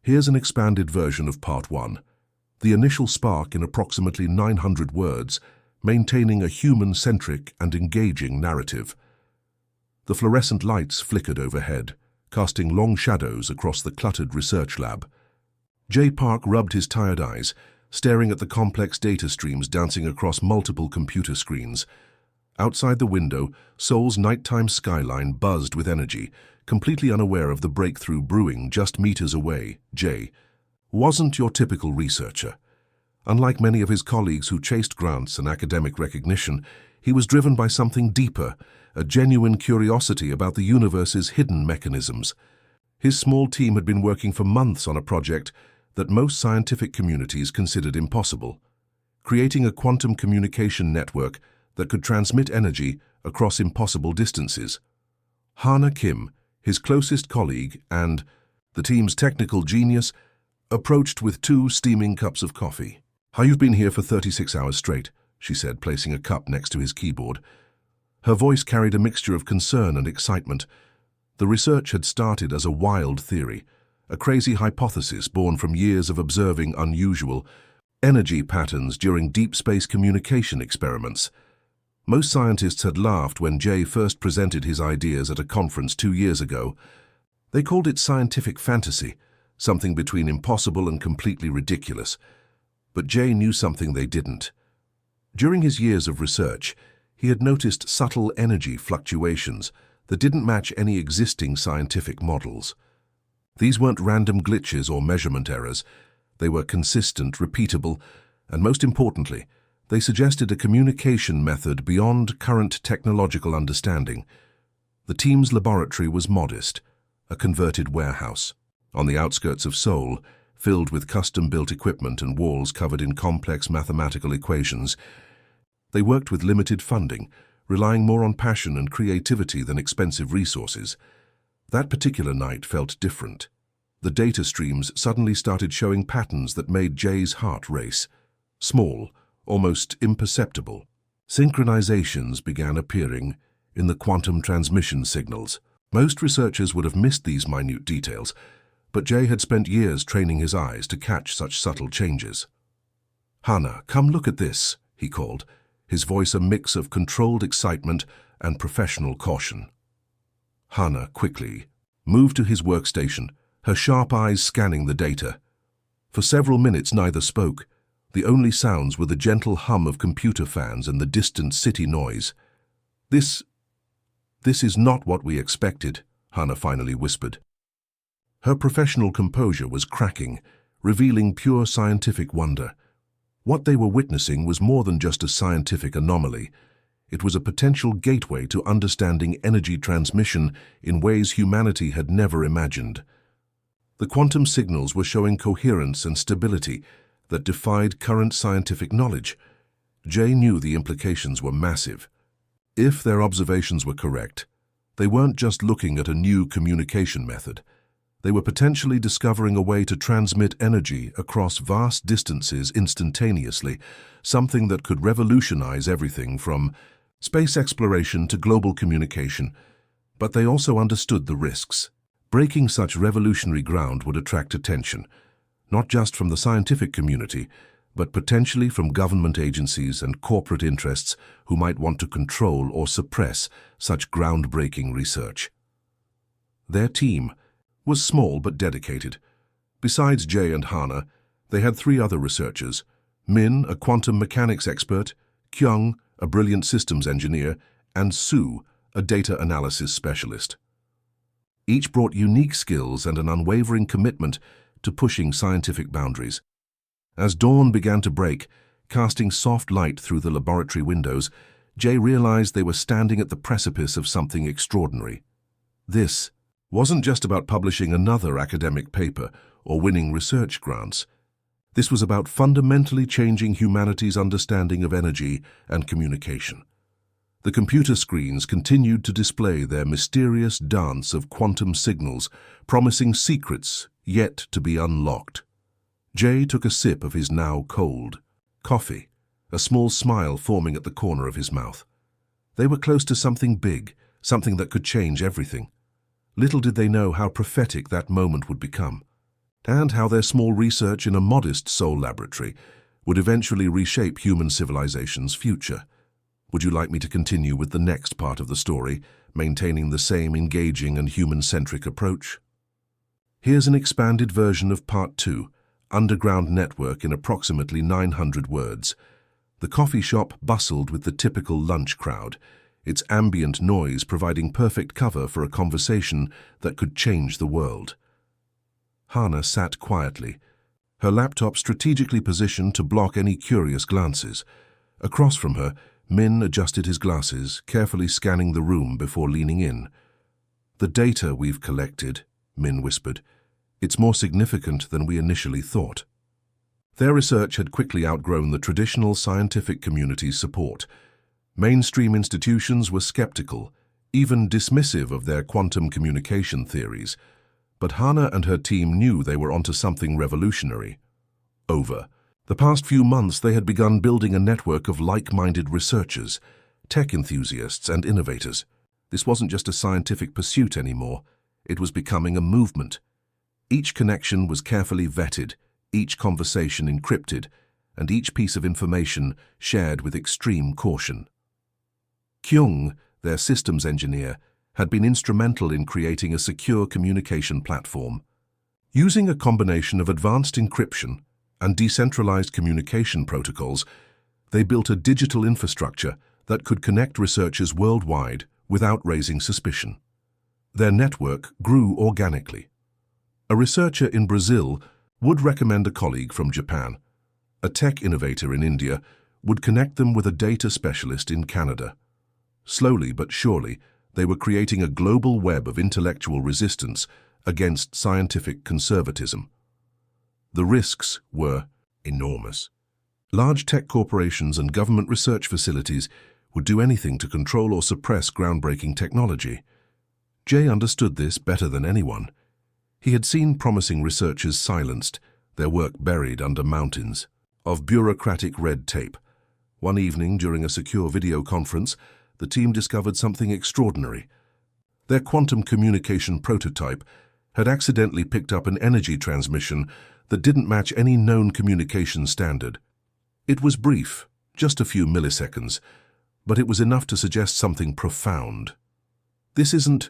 Here's an expanded version of Part 1. The initial spark in approximately 900 words, maintaining a human-centric and engaging narrative. The fluorescent lights flickered overhead, casting long shadows across the cluttered research lab. J. Park rubbed his tired eyes, staring at the complex data streams dancing across multiple computer screens. Outside the window, Seoul's nighttime skyline buzzed with energy, completely unaware of the breakthrough brewing just meters away. Jay wasn't your typical researcher. Unlike many of his colleagues who chased grants and academic recognition, he was driven by something deeper, a genuine curiosity about the universe's hidden mechanisms. His small team had been working for months on a project that most scientific communities considered impossible, creating a quantum communication network that could transmit energy across impossible distances. Hana Kim, his closest colleague and the team's technical genius, approached with 2 steaming cups of coffee. "How you've been here for 36 hours straight," she said, placing a cup next to his keyboard. Her voice carried a mixture of concern and excitement. The research had started as a wild theory, a crazy hypothesis born from years of observing unusual energy patterns during deep space communication experiments. Most scientists had laughed when Jay first presented his ideas at a conference 2 years ago. They called it scientific fantasy, something between impossible and completely ridiculous. But Jay knew something they didn't. During his years of research, he had noticed subtle energy fluctuations that didn't match any existing scientific models. These weren't random glitches or measurement errors. They were consistent, repeatable, and most importantly, they suggested a communication method beyond current technological understanding. The team's laboratory was modest, a converted warehouse, on the outskirts of Seoul, filled with custom-built equipment and walls covered in complex mathematical equations. They worked with limited funding, relying more on passion and creativity than expensive resources. That particular night felt different. The data streams suddenly started showing patterns that made Jay's heart race. Small, almost imperceptible. Synchronizations began appearing in the quantum transmission signals. Most researchers would have missed these minute details, but Jay had spent years training his eyes to catch such subtle changes. "Hana, come look at this," he called, his voice a mix of controlled excitement and professional caution. Hana quickly moved to his workstation, her sharp eyes scanning the data. For several minutes neither spoke. The only sounds were the gentle hum of computer fans and the distant city noise. This is not what we expected," Hana finally whispered. Her professional composure was cracking, revealing pure scientific wonder. What they were witnessing was more than just a scientific anomaly. It was a potential gateway to understanding energy transmission in ways humanity had never imagined. The quantum signals were showing coherence and stability that defied current scientific knowledge. Jay knew the implications were massive. If their observations were correct, they weren't just looking at a new communication method. They were potentially discovering a way to transmit energy across vast distances instantaneously, something that could revolutionize everything from space exploration to global communication. But they also understood the risks. Breaking such revolutionary ground would attract attention, not just from the scientific community, but potentially from government agencies and corporate interests who might want to control or suppress such groundbreaking research. Their team was small but dedicated. Besides Jay and Hana, they had 3 other researchers: Min, a quantum mechanics expert, Kyung, a brilliant systems engineer, and Sue, a data analysis specialist. Each brought unique skills and an unwavering commitment to pushing scientific boundaries. As dawn began to break, casting soft light through the laboratory windows, Jay realized they were standing at the precipice of something extraordinary. This wasn't just about publishing another academic paper or winning research grants. This was about fundamentally changing humanity's understanding of energy and communication. The computer screens continued to display their mysterious dance of quantum signals, promising secrets yet to be unlocked. Jay took a sip of his now cold coffee, a small smile forming at the corner of his mouth. They were close to something big, something that could change everything. Little did they know how prophetic that moment would become. and how their small research in a modest soul laboratory would eventually reshape human civilization's future. Would you like me to continue with the next part of the story, maintaining the same engaging and human-centric approach? Here's an expanded version of Part 2, Underground Network in approximately 900 words. The coffee shop bustled with the typical lunch crowd, its ambient noise providing perfect cover for a conversation that could change the world. Hana sat quietly, her laptop strategically positioned to block any curious glances. Across from her, Min adjusted his glasses, carefully scanning the room before leaning in. "The data we've collected," Min whispered. "It's more significant than we initially thought." Their research had quickly outgrown the traditional scientific community's support. Mainstream institutions were skeptical, even dismissive of their quantum communication theories. But Hana and her team knew they were onto something revolutionary. Over the past few months, they had begun building a network of like-minded researchers, tech enthusiasts, and innovators. This wasn't just a scientific pursuit anymore. It was becoming a movement. Each connection was carefully vetted, each conversation encrypted, and each piece of information shared with extreme caution. Kyung, their systems engineer, had been instrumental in creating a secure communication platform. Using a combination of advanced encryption and decentralized communication protocols, they built a digital infrastructure that could connect researchers worldwide without raising suspicion. Their network grew organically. A researcher in Brazil would recommend a colleague from Japan. A tech innovator in India would connect them with a data specialist in Canada. Slowly but surely, they were creating a global web of intellectual resistance against scientific conservatism. The risks were enormous. Large tech corporations and government research facilities would do anything to control or suppress groundbreaking technology. Jay understood this better than anyone. He had seen promising researchers silenced, their work buried under mountains of bureaucratic red tape. One evening, during a secure video conference, the team discovered something extraordinary. Their quantum communication prototype had accidentally picked up an energy transmission that didn't match any known communication standard. It was brief, just a few milliseconds, but it was enough to suggest something profound. "This isn't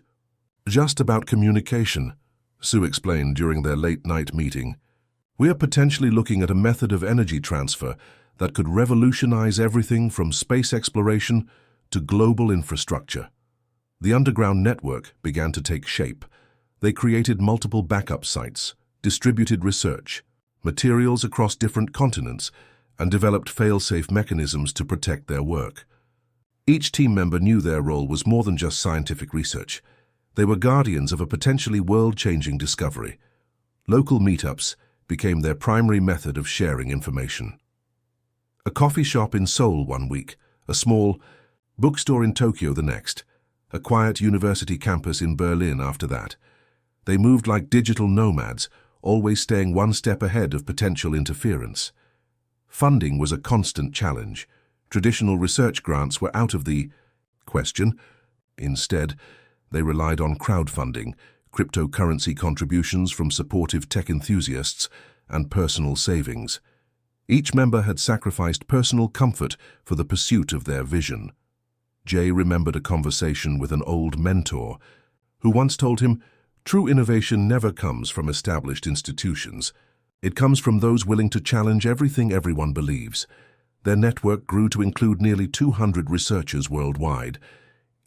just about communication," Sue explained during their late-night meeting. "We are potentially looking at a method of energy transfer that could revolutionize everything from space exploration to global infrastructure." The underground network began to take shape. They created multiple backup sites, distributed research, materials across different continents, and developed fail-safe mechanisms to protect their work. Each team member knew their role was more than just scientific research. They were guardians of a potentially world-changing discovery. Local meetups became their primary method of sharing information. A coffee shop in Seoul one week, a small bookstore in Tokyo the next, a quiet university campus in Berlin after that. They moved like digital nomads, always staying one step ahead of potential interference. Funding was a constant challenge. Traditional research grants were out of the question. Instead, they relied on crowdfunding, cryptocurrency contributions from supportive tech enthusiasts, and personal savings. Each member had sacrificed personal comfort for the pursuit of their vision. Jay remembered a conversation with an old mentor who once told him, "True innovation never comes from established institutions. It comes from those willing to challenge everything everyone believes." Their network grew to include nearly 200 researchers worldwide.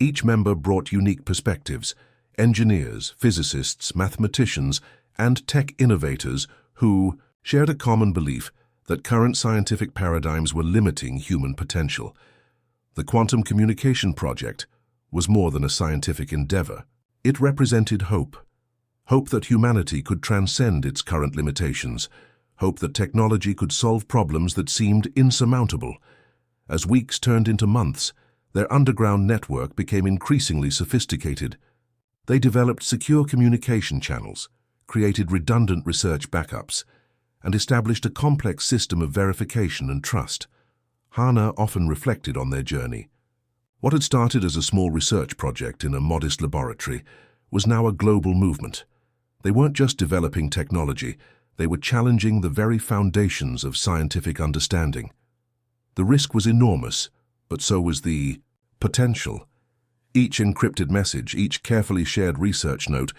Each member brought unique perspectives: engineers, physicists, mathematicians, and tech innovators who shared a common belief that current scientific paradigms were limiting human potential. The Quantum Communication Project was more than a scientific endeavor. It represented hope. Hope that humanity could transcend its current limitations. Hope that technology could solve problems that seemed insurmountable. As weeks turned into months, their underground network became increasingly sophisticated. They developed secure communication channels, created redundant research backups, and established a complex system of verification and trust. Hana often reflected on their journey. What had started as a small research project in a modest laboratory was now a global movement. They weren't just developing technology, They were challenging the very foundations of scientific understanding. The risk was enormous, but so was the potential. Each encrypted message, each carefully shared research note,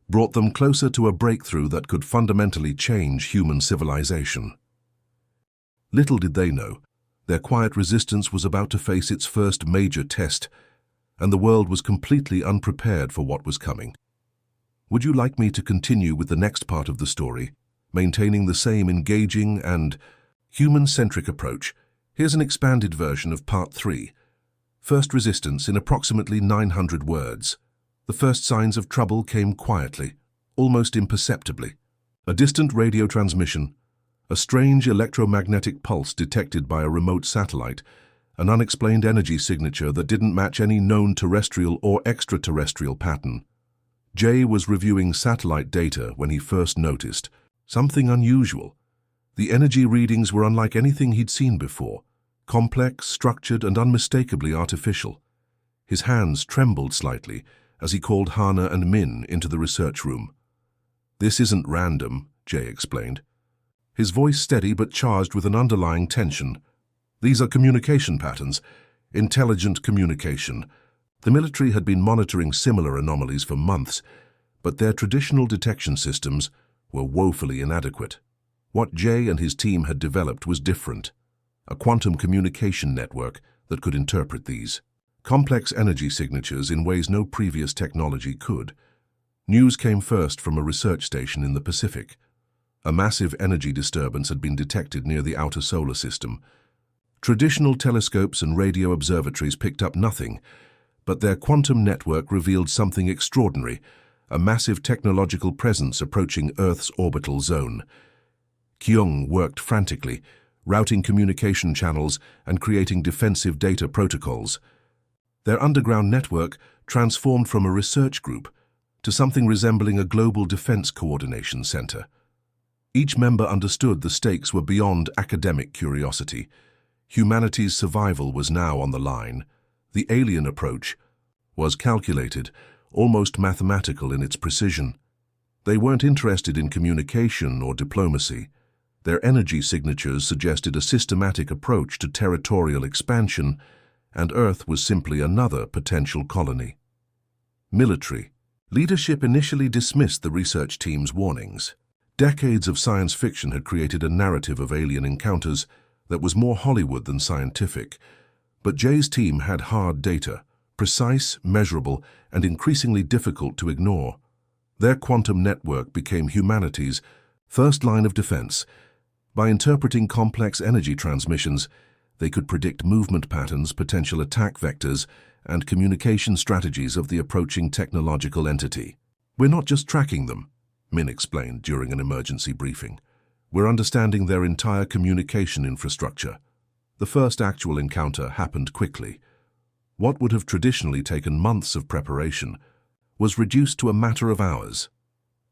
brought them closer to a breakthrough that could fundamentally change human civilization. Little did they know, their quiet resistance was about to face its first major test, and the world was completely unprepared for what was coming. Would you like me to continue with the next part of the story, maintaining the same engaging and human-centric approach? Here's an expanded version of Part 3. First resistance in approximately 900 words. The first signs of trouble came quietly, almost imperceptibly. A distant radio transmission, a strange electromagnetic pulse detected by a remote satellite, an unexplained energy signature that didn't match any known terrestrial or extraterrestrial pattern. Jay was reviewing satellite data when he first noticed something unusual. The energy readings were unlike anything he'd seen before, complex, structured, and unmistakably artificial. His hands trembled slightly as he called Hana and Min into the research room. "This isn't random," Jay explained. His voice steady but charged with an underlying tension. "These are communication patterns, intelligent communication." The military had been monitoring similar anomalies for months, but their traditional detection systems were woefully inadequate. What Jay and his team had developed was different, a quantum communication network that could interpret these complex energy signatures in ways no previous technology could. News came first from a research station in the Pacific. A massive energy disturbance had been detected near the outer solar system. Traditional telescopes and radio observatories picked up nothing, but their quantum network revealed something extraordinary, a massive technological presence approaching Earth's orbital zone. Kyung worked frantically, routing communication channels and creating defensive data protocols. Their underground network transformed from a research group to something resembling a global defense coordination center. Each member understood the stakes were beyond academic curiosity. Humanity's survival was now on the line. The alien approach was calculated, almost mathematical in its precision. They weren't interested in communication or diplomacy. Their energy signatures suggested a systematic approach to territorial expansion, and Earth was simply another potential colony. Military leadership initially dismissed the research team's warnings. Decades of science fiction had created a narrative of alien encounters that was more Hollywood than scientific. But Jay's team had hard data, precise, measurable, and increasingly difficult to ignore. Their quantum network became humanity's first line of defense. By interpreting complex energy transmissions, they could predict movement patterns, potential attack vectors, and communication strategies of the approaching technological entity. "We're not just tracking them," Min explained during an emergency briefing. "We're understanding their entire communication infrastructure." The first actual encounter happened quickly. What would have traditionally taken months of preparation was reduced to a matter of hours.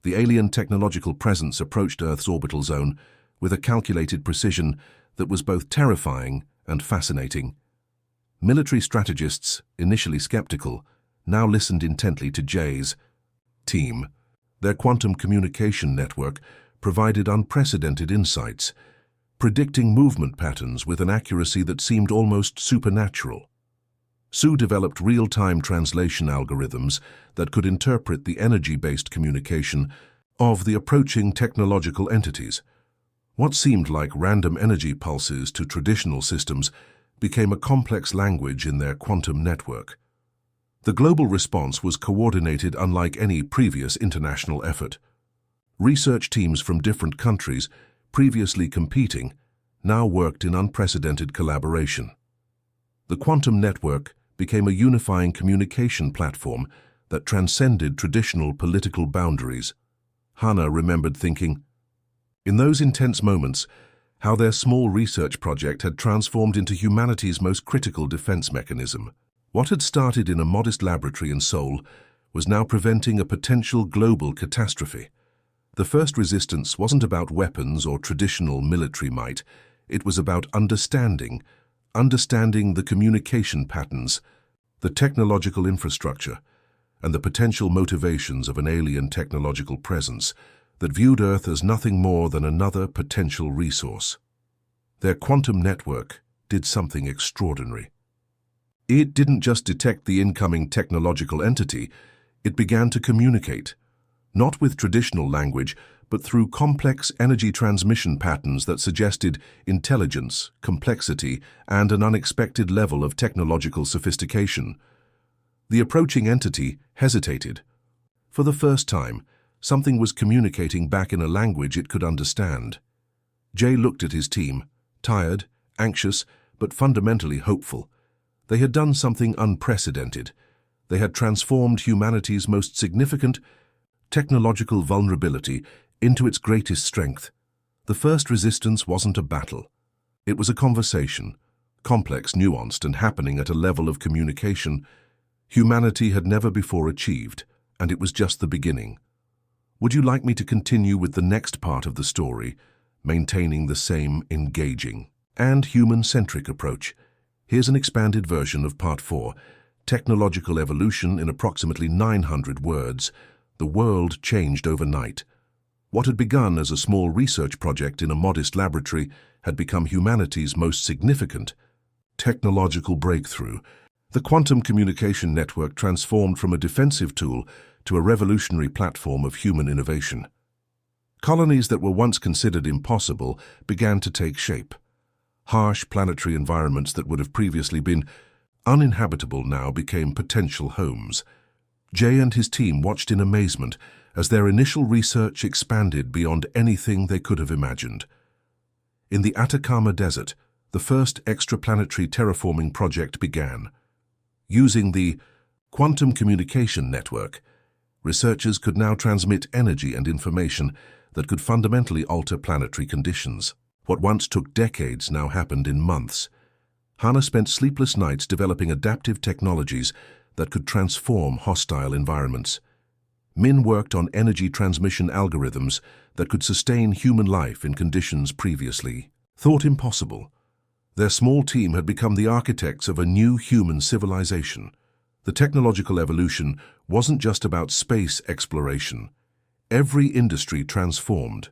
The alien technological presence approached Earth's orbital zone with a calculated precision that was both terrifying and fascinating. Military strategists, initially skeptical, now listened intently to Jay's team. Their quantum communication network provided unprecedented insights, predicting movement patterns with an accuracy that seemed almost supernatural. Sue developed real-time translation algorithms that could interpret the energy-based communication of the approaching technological entities. What seemed like random energy pulses to traditional systems became a complex language in their quantum network. The global response was coordinated unlike any previous international effort. Research teams from different countries, previously competing, now worked in unprecedented collaboration. The quantum network became a unifying communication platform that transcended traditional political boundaries. Hana remembered thinking, in those intense moments, how their small research project had transformed into humanity's most critical defense mechanism. What had started in a modest laboratory in Seoul was now preventing a potential global catastrophe. The first resistance wasn't about weapons or traditional military might. It was about understanding the communication patterns, the technological infrastructure, and the potential motivations of an alien technological presence that viewed Earth as nothing more than another potential resource. Their quantum network did something extraordinary. It didn't just detect the incoming technological entity, it began to communicate, not with traditional language, but through complex energy transmission patterns that suggested intelligence, complexity, and an unexpected level of technological sophistication. The approaching entity hesitated. For the first time, something was communicating back in a language it could understand. Jay looked at his team, tired, anxious, but fundamentally hopeful. They had done something unprecedented. They had transformed humanity's most significant technological vulnerability into its greatest strength. The first resistance wasn't a battle. It was a conversation, complex, nuanced, and happening at a level of communication humanity had never before achieved, and it was just the beginning. Would you like me to continue with the next part of the story, maintaining the same engaging and human-centric approach? Here's an expanded version of Part 4, Technological Evolution in approximately 900 words. The world changed overnight. What had begun as a small research project in a modest laboratory had become humanity's most significant technological breakthrough. The quantum communication network transformed from a defensive tool to a revolutionary platform of human innovation. Colonies that were once considered impossible began to take shape. Harsh planetary environments that would have previously been uninhabitable now became potential homes. Jay and his team watched in amazement as their initial research expanded beyond anything they could have imagined. In the Atacama Desert, the first extraplanetary terraforming project began. Using the quantum communication network, researchers could now transmit energy and information that could fundamentally alter planetary conditions. What once took decades now happened in months. Hannah spent sleepless nights developing adaptive technologies that could transform hostile environments. Min worked on energy transmission algorithms that could sustain human life in conditions previously thought impossible. Their small team had become the architects of a new human civilization. The technological evolution wasn't just about space exploration. Every industry transformed.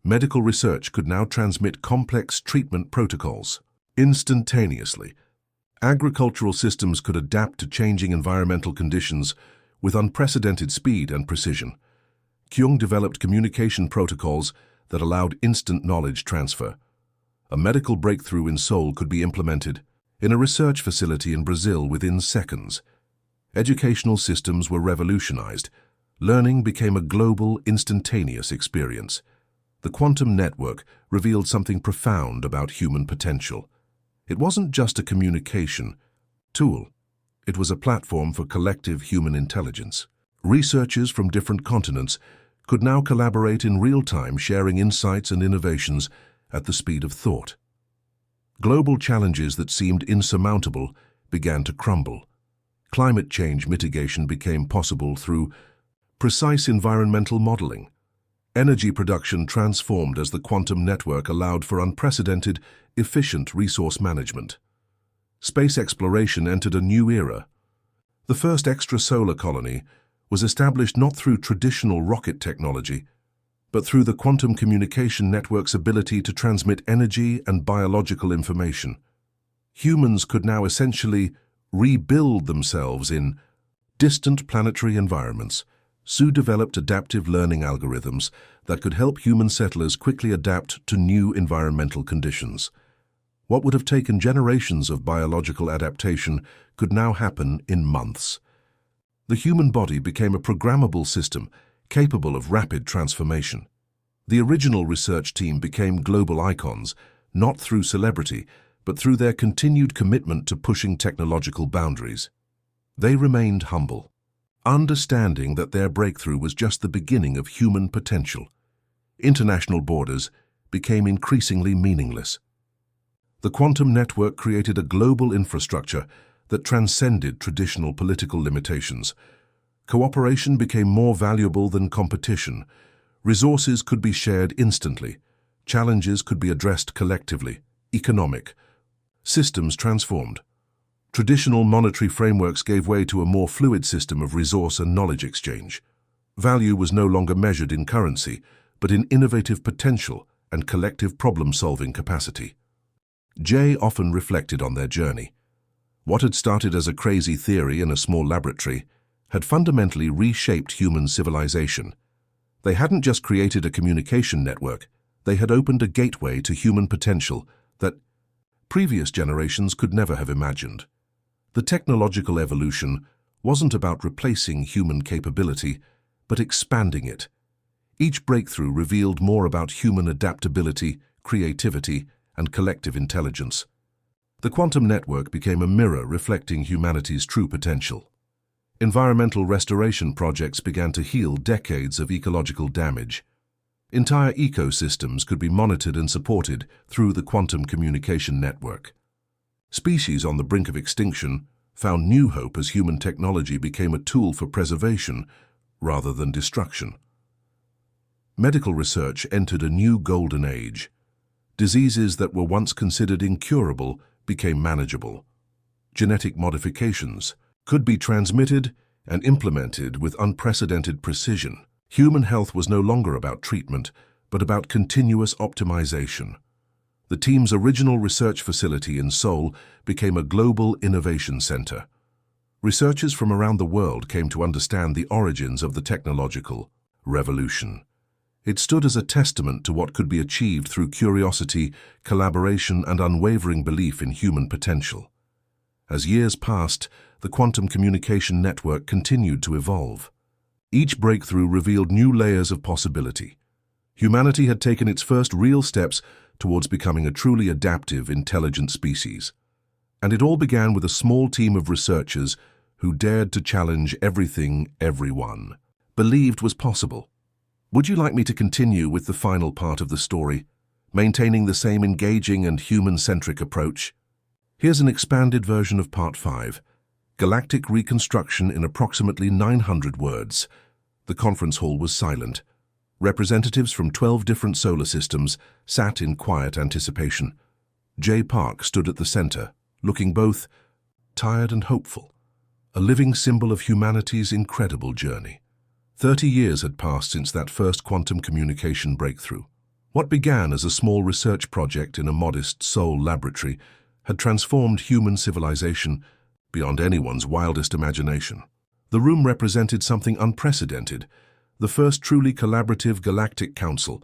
Medical research could now transmit complex treatment protocols instantaneously. Agricultural systems could adapt to changing environmental conditions with unprecedented speed and precision. Kyung developed communication protocols that allowed instant knowledge transfer. A medical breakthrough in Seoul could be implemented in a research facility in Brazil within seconds. Educational systems were revolutionized. Learning became a global, instantaneous experience. The quantum network revealed something profound about human potential. It wasn't just a communication tool. It was a platform for collective human intelligence. Researchers from different continents could now collaborate in real time, sharing insights and innovations at the speed of thought. Global challenges that seemed insurmountable began to crumble. Climate change mitigation became possible through precise environmental modeling. Energy production transformed as the quantum network allowed for unprecedented, efficient resource management. Space exploration entered a new era. The first extrasolar colony was established not through traditional rocket technology, but through the quantum communication network's ability to transmit energy and biological information. Humans could now essentially rebuild themselves in distant planetary environments. Sue developed adaptive learning algorithms that could help human settlers quickly adapt to new environmental conditions. What would have taken generations of biological adaptation could now happen in months. The human body became a programmable system capable of rapid transformation. The original research team became global icons, not through celebrity, but through their continued commitment to pushing technological boundaries. They remained humble, understanding that their breakthrough was just the beginning of human potential. International borders became increasingly meaningless. The quantum network created a global infrastructure that transcended traditional political limitations. Cooperation became more valuable than competition. Resources could be shared instantly. Challenges could be addressed collectively. Economic systems transformed. Traditional monetary frameworks gave way to a more fluid system of resource and knowledge exchange. Value was no longer measured in currency, but in innovative potential and collective problem-solving capacity. Jay often reflected on their journey. What had started as a crazy theory in a small laboratory had fundamentally reshaped human civilization. They hadn't just created a communication network, they had opened a gateway to human potential that previous generations could never have imagined. The technological evolution wasn't about replacing human capability, but expanding it. Each breakthrough revealed more about human adaptability, creativity, and collective intelligence. The quantum network became a mirror reflecting humanity's true potential. Environmental restoration projects began to heal decades of ecological damage. Entire ecosystems could be monitored and supported through the quantum communication network. Species on the brink of extinction found new hope as human technology became a tool for preservation rather than destruction. Medical research entered a new golden age. Diseases that were once considered incurable became manageable. Genetic modifications could be transmitted and implemented with unprecedented precision. Human health was no longer about treatment, but about continuous optimization. The team's original research facility in Seoul became a global innovation center. Researchers from around the world came to understand the origins of the technological revolution. It stood as a testament to what could be achieved through curiosity, collaboration, and unwavering belief in human potential. As years passed, the quantum communication network continued to evolve. Each breakthrough revealed new layers of possibility. Humanity had taken its first real steps towards becoming a truly adaptive, intelligent species. And it all began with a small team of researchers who dared to challenge everything everyone believed was possible. Would you like me to continue with the final part of the story, maintaining the same engaging and human-centric approach? Here's an expanded version of Part 5, Galactic Reconstruction in approximately 900 words. The conference hall was silent. Representatives from 12 different solar systems sat in quiet anticipation. Jay Park stood at the center, looking both tired and hopeful, a living symbol of humanity's incredible journey. 30 years had passed since that first quantum communication breakthrough. What began as a small research project in a modest Seoul laboratory had transformed human civilization beyond anyone's wildest imagination. The room represented something unprecedented, the first truly collaborative galactic council.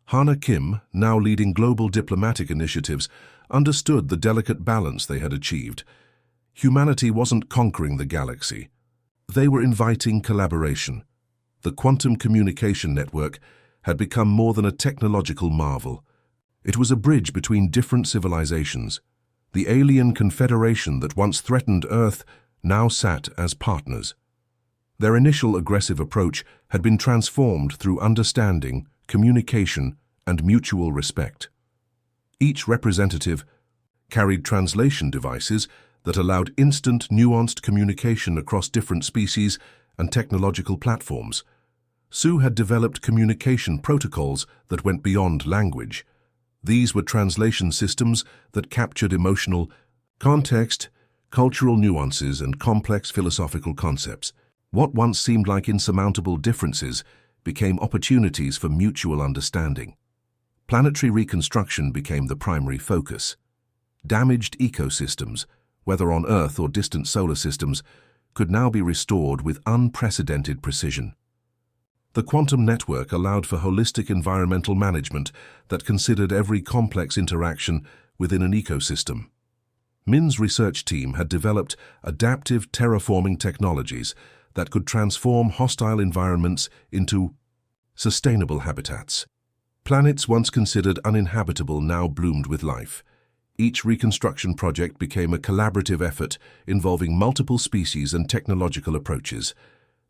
Hana Kim, now leading global diplomatic initiatives, understood the delicate balance they had achieved. Humanity wasn't conquering the galaxy. They were inviting collaboration. The quantum communication network had become more than a technological marvel. It was a bridge between different civilizations. The alien confederation that once threatened Earth now sat as partners. Their initial aggressive approach had been transformed through understanding, communication, and mutual respect. Each representative carried translation devices that allowed instant, nuanced communication across different species and technological platforms. Sue had developed communication protocols that went beyond language. These were translation systems that captured emotional context, cultural nuances, and complex philosophical concepts. What once seemed like insurmountable differences became opportunities for mutual understanding. Planetary reconstruction became the primary focus. Damaged ecosystems, whether on Earth or distant solar systems, could now be restored with unprecedented precision. The quantum network allowed for holistic environmental management that considered every complex interaction within an ecosystem. Min's research team had developed adaptive terraforming technologies that could transform hostile environments into sustainable habitats. Planets once considered uninhabitable now bloomed with life. Each reconstruction project became a collaborative effort involving multiple species and technological approaches.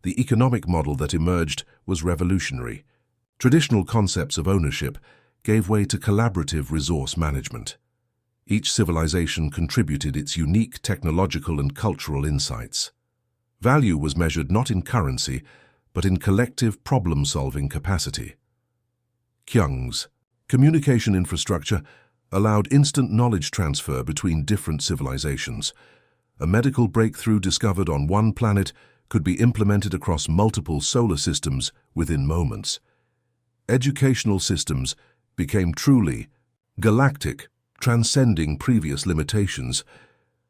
The economic model that emerged was revolutionary. Traditional concepts of ownership gave way to collaborative resource management. Each civilization contributed its unique technological and cultural insights. Value was measured not in currency, but in collective problem-solving capacity. Kyung's communication infrastructure allowed instant knowledge transfer between different civilizations. A medical breakthrough discovered on one planet could be implemented across multiple solar systems within moments. educational systems became truly galactic, transcending previous limitations.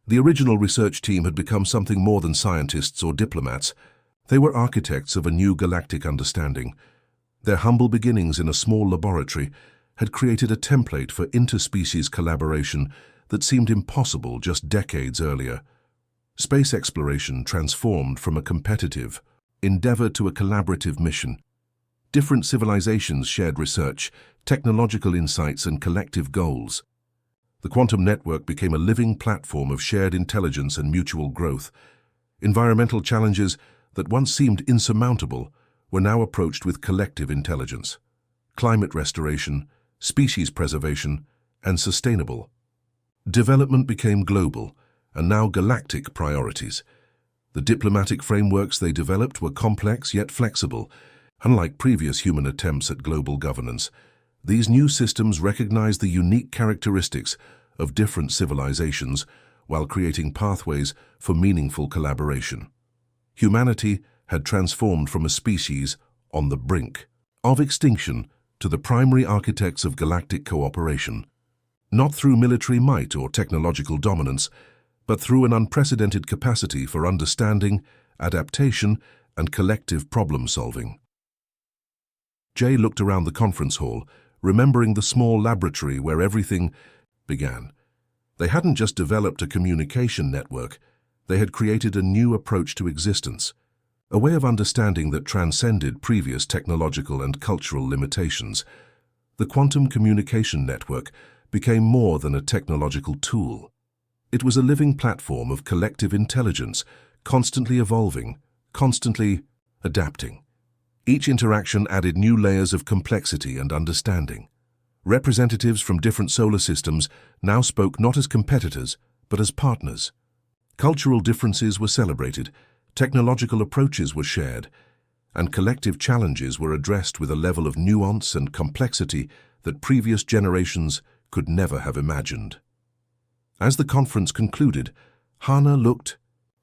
The original research team had become something more than scientists or diplomats. They were architects of a new galactic understanding. Their humble beginnings in a small laboratory had created a template for interspecies collaboration that seemed impossible just decades earlier. Space exploration transformed from a competitive endeavor to a collaborative mission. Different civilizations shared research, technological insights, and collective goals. The quantum network became a living platform of shared intelligence and mutual growth. Environmental challenges that once seemed insurmountable were now approached with collective intelligence. Climate restoration, species preservation, and sustainable development became global and now galactic priorities. The diplomatic frameworks they developed were complex yet flexible. Unlike previous human attempts at global governance, these new systems recognized the unique characteristics of different civilizations while creating pathways for meaningful collaboration. Humanity had transformed from a species on the brink of extinction to the primary architects of galactic cooperation, not through military might or technological dominance, but through an unprecedented capacity for understanding, adaptation, and collective problem-solving. Jay looked around the conference hall, remembering the small laboratory where everything began. They hadn't just developed a communication network, they had created a new approach to existence, a way of understanding that transcended previous technological and cultural limitations. The quantum communication network became more than a technological tool. It was a living platform of collective intelligence, constantly evolving, constantly adapting. Each interaction added new layers of complexity and understanding. Representatives from different solar systems now spoke not as competitors, but as partners. Cultural differences were celebrated, technological approaches were shared, and collective challenges were addressed with a level of nuance and complexity that previous generations could never have imagined. As the conference concluded, Hannah looked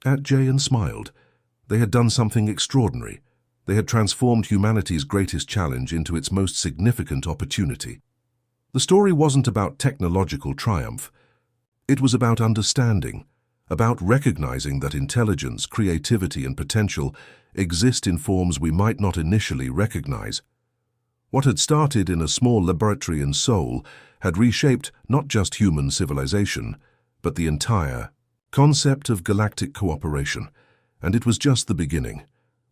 at Jay and smiled. They had done something extraordinary. They had transformed humanity's greatest challenge into its most significant opportunity. The story wasn't about technological triumph. It was about understanding, about recognizing that intelligence, creativity, and potential exist in forms we might not initially recognize. What had started in a small laboratory in Seoul had reshaped not just human civilization, but the entire concept of galactic cooperation, and it was just the beginning.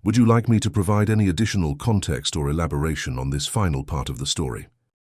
Would you like me to provide any additional context or elaboration on this final part of the story?